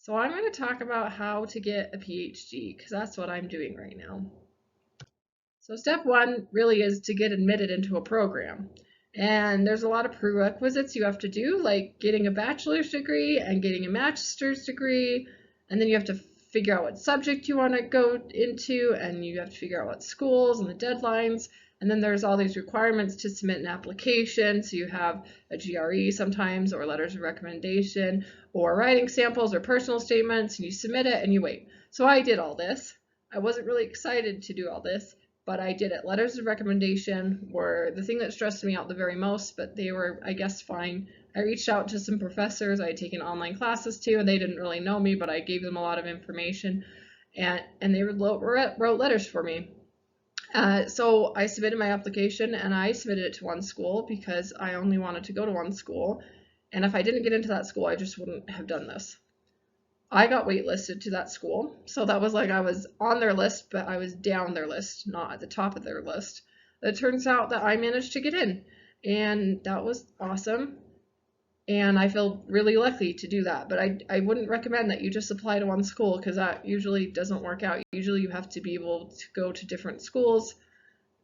So I'm going to talk about how to get a PhD because that's what I'm doing right now. So step one really is to get admitted into a program. And there's a lot of prerequisites you have to do, like getting a bachelor's degree and getting a master's degree. And then you have to figure out what subject you want to go into, and you have to figure out what schools and the deadlines. And then there's all these requirements to submit an application. So you have a GRE sometimes, or letters of recommendation, or writing samples or personal statements, and you submit it and you wait. So I did all this. I wasn't really excited to do all this, but I did it. Letters of recommendation were the thing that stressed me out the very most, but they were, I guess, fine. I reached out to some professors I had taken online classes to, and they didn't really know me, but I gave them a lot of information, and they wrote letters for me. So I submitted my application, and I submitted it to one school because I only wanted to go to one school, and if I didn't get into that school, I just wouldn't have done this. I got waitlisted to that school, so that was like I was on their list, but I was down their list, not at the top of their list. It turns out that I managed to get in, and that was awesome, and I feel really lucky to do that. But I wouldn't recommend that you just apply to one school because that usually doesn't work out. Usually you have to be able to go to different schools,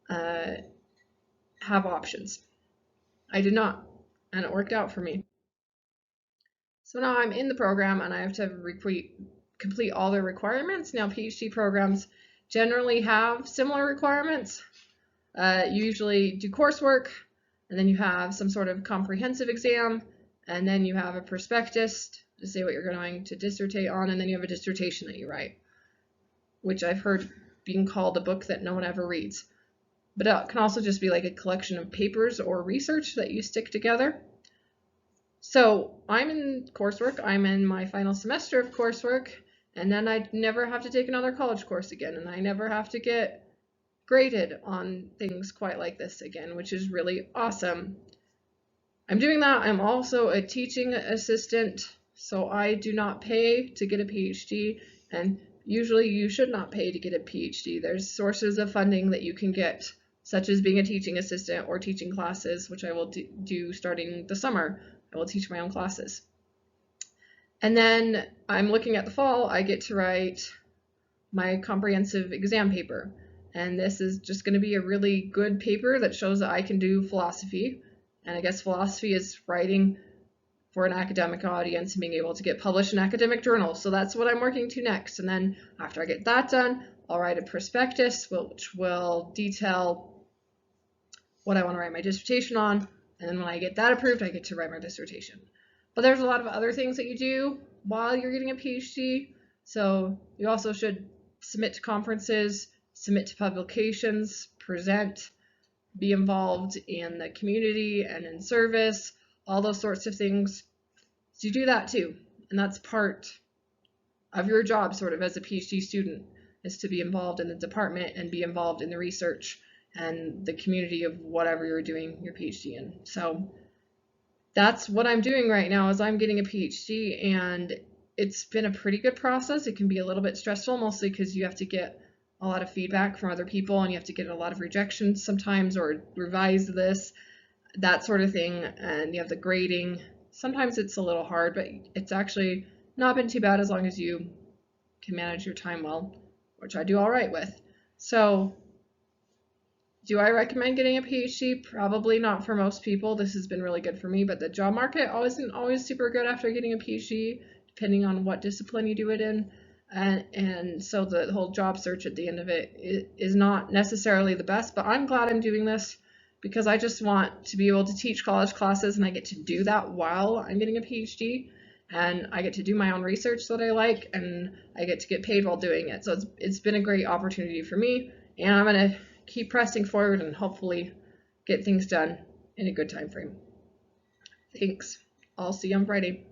have options. I did not, and it worked out for me. So now I'm in the program and I have to complete all their requirements. Now PhD programs generally have similar requirements. You usually do coursework, and then you have some sort of comprehensive exam, and then you have a prospectus to say what you're going to dissertate on, and then you have a dissertation that you write, which I've heard being called a book that no one ever reads. But it can also just be like a collection of papers or research that you stick together. So I'm in coursework, I'm in my final semester of coursework, and then I never have to take another college course again, and I never have to get graded on things quite like this again, which is really awesome. I'm doing that. I'm also a teaching assistant, so I do not pay to get a PhD, and usually you should not pay to get a PhD. There's sources of funding that you can get, such as being a teaching assistant or teaching classes, which I will do starting the summer. I will teach my own classes. And then I'm looking at the fall, I get to write my comprehensive exam paper. And this is just going to be a really good paper that shows that I can do philosophy. And I guess philosophy is writing for an academic audience and being able to get published in academic journals. So that's what I'm working to next. And then after I get that done, I'll write a prospectus, which will detail what I want to write my dissertation on. And then when I get that approved, I get to write my dissertation. But there's a lot of other things that you do while you're getting a PhD. So you also should submit to conferences, submit to publications, present, be involved in the community and in service, all those sorts of things. So you do that too. And that's part of your job sort of as a PhD student, is to be involved in the department and be involved in the research and the community of whatever you're doing your PhD in. So that's what I'm doing right now, is I'm getting a PhD, and it's been a pretty good process. It can be a little bit stressful, mostly because you have to get a lot of feedback from other people, and you have to get a lot of rejections sometimes, or revise this, that sort of thing, and you have the grading. Sometimes it's a little hard, but it's actually not been too bad as long as you can manage your time well, which I do all right with. So do I recommend getting a PhD? Probably not for most people. This has been really good for me, but the job market isn't always super good after getting a PhD, depending on what discipline you do it in. And so the whole job search at the end of it is not necessarily the best, but I'm glad I'm doing this because I just want to be able to teach college classes, and I get to do that while I'm getting a PhD, and I get to do my own research that I like, and I get to get paid while doing it. So it's been a great opportunity for me, and I'm going to keep pressing forward and hopefully get things done in a good time frame. Thanks. I'll see you on Friday.